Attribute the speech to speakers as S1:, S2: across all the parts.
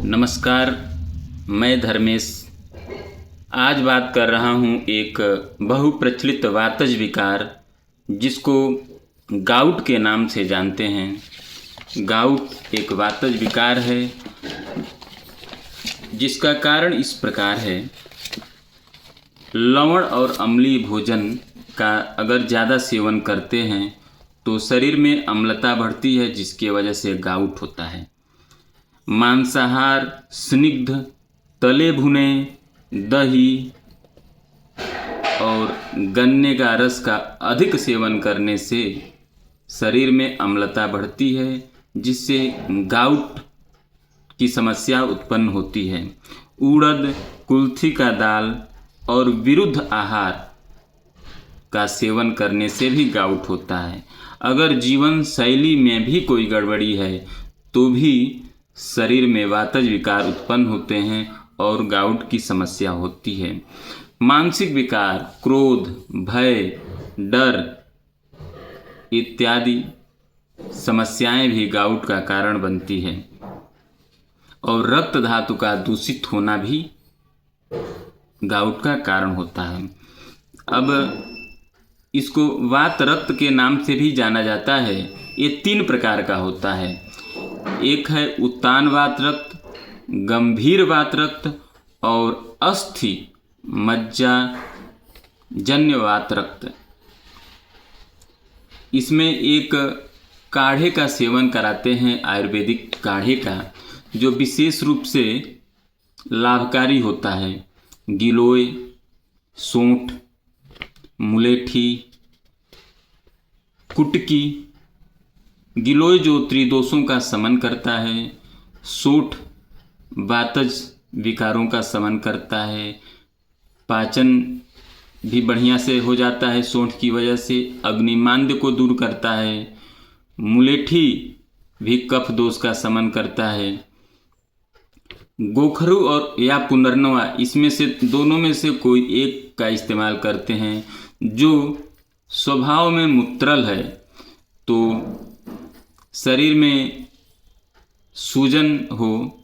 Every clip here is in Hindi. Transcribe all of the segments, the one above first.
S1: नमस्कार, मैं धर्मेश। आज बात कर रहा हूँ एक बहुप्रचलित वातज विकार जिसको गाउट के नाम से जानते हैं। गाउट एक वातज विकार है जिसका कारण इस प्रकार है। लवण और अम्लीय भोजन का अगर ज़्यादा सेवन करते हैं तो शरीर में अम्लता बढ़ती है जिसकी वजह से गाउट होता है। मांसाहार, स्निग्ध, तले भुने, दही और गन्ने का रस का अधिक सेवन करने से शरीर में अम्लता बढ़ती है जिससे गाउट की समस्या उत्पन्न होती है। उड़द, कुल्थी का दाल और विरुद्ध आहार का सेवन करने से भी गाउट होता है। अगर जीवन शैली में भी कोई गड़बड़ी है तो भी शरीर में वातज विकार उत्पन्न होते हैं और गाउट की समस्या होती है। मानसिक विकार, क्रोध, भय, डर इत्यादि समस्याएं भी गाउट का कारण बनती है और रक्त धातु का दूषित होना भी गाउट का कारण होता है। अब इसको वात रक्त के नाम से भी जाना जाता है। ये 3 प्रकार का होता है। एक है उत्तान वात रक्त, गंभीर वात रक्त और अस्थि मज्जा जन्य वात रक्त। इसमें एक काढ़े का सेवन कराते हैं, आयुर्वेदिक काढ़े का, जो विशेष रूप से लाभकारी होता है। गिलोय, सोंठ, मुलेठी, कुटकी। गिलोय जो त्रिदोषों का शमन करता है, सोंठ वातज विकारों का शमन करता है, पाचन भी बढ़िया से हो जाता है सोंठ की वजह से, अग्निमांद्य को दूर करता है। मुलेठी भी कफ दोष का शमन करता है। गोखरू और या पुनर्नवा, इसमें से दोनों में से कोई एक का इस्तेमाल करते हैं। जो स्वभाव में मूत्रल है तो शरीर में सूजन हो,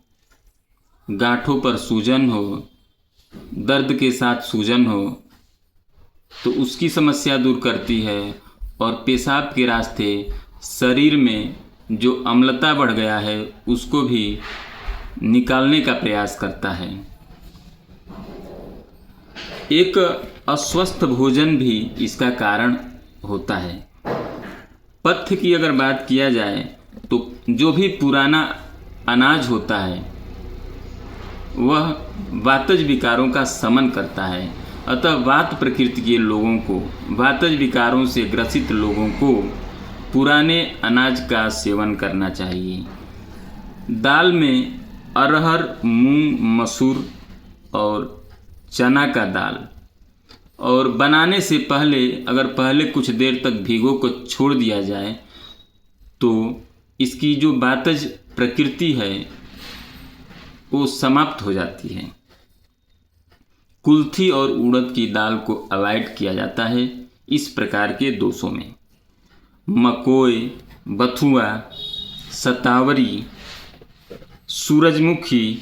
S1: गांठों पर सूजन हो, दर्द के साथ सूजन हो तो उसकी समस्या दूर करती है। और पेशाब के रास्ते शरीर में जो अम्लता बढ़ गया है उसको भी निकालने का प्रयास करता है। एक अस्वस्थ भोजन भी इसका कारण होता है। पथ्य की अगर बात किया जाए तो जो भी पुराना अनाज होता है वह वातज विकारों का शमन करता है। अतः वात प्रकृति के लोगों को, वातज विकारों से ग्रसित लोगों को पुराने अनाज का सेवन करना चाहिए। दाल में अरहर, मूंग, मसूर और चना का दाल, और बनाने से पहले अगर कुछ देर तक भिगो को छोड़ दिया जाए तो इसकी जो वातज प्रकृति है वो समाप्त हो जाती है। कुल्थी और उड़द की दाल को अवॉइड किया जाता है इस प्रकार के दोषों में। मकोई, बथुआ, सतावरी, सूरजमुखी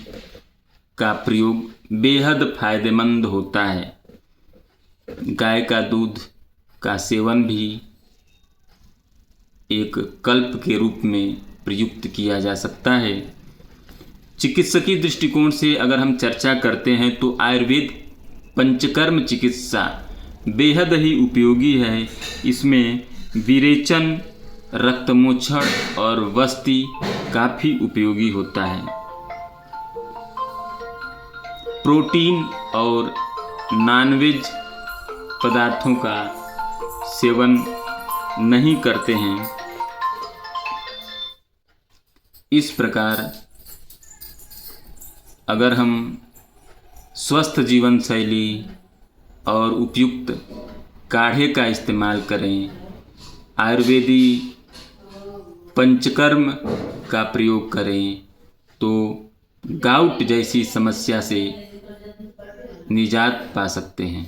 S1: का प्रयोग बेहद फायदेमंद होता है। गाय का दूध का सेवन भी एक कल्प के रूप में प्रयुक्त किया जा सकता है। चिकित्सकीय दृष्टिकोण से अगर हम चर्चा करते हैं तो आयुर्वेद पंचकर्म चिकित्सा बेहद ही उपयोगी है। इसमें विरेचन, रक्तमोक्षण और वस्ति काफ़ी उपयोगी होता है। प्रोटीन और नॉनवेज पदार्थों का सेवन नहीं करते हैं। इस प्रकार अगर हम स्वस्थ जीवन शैली और उपयुक्त काढ़े का इस्तेमाल करें, आयुर्वेदी पंचकर्म का प्रयोग करें तो गाउट जैसी समस्या से निजात पा सकते हैं।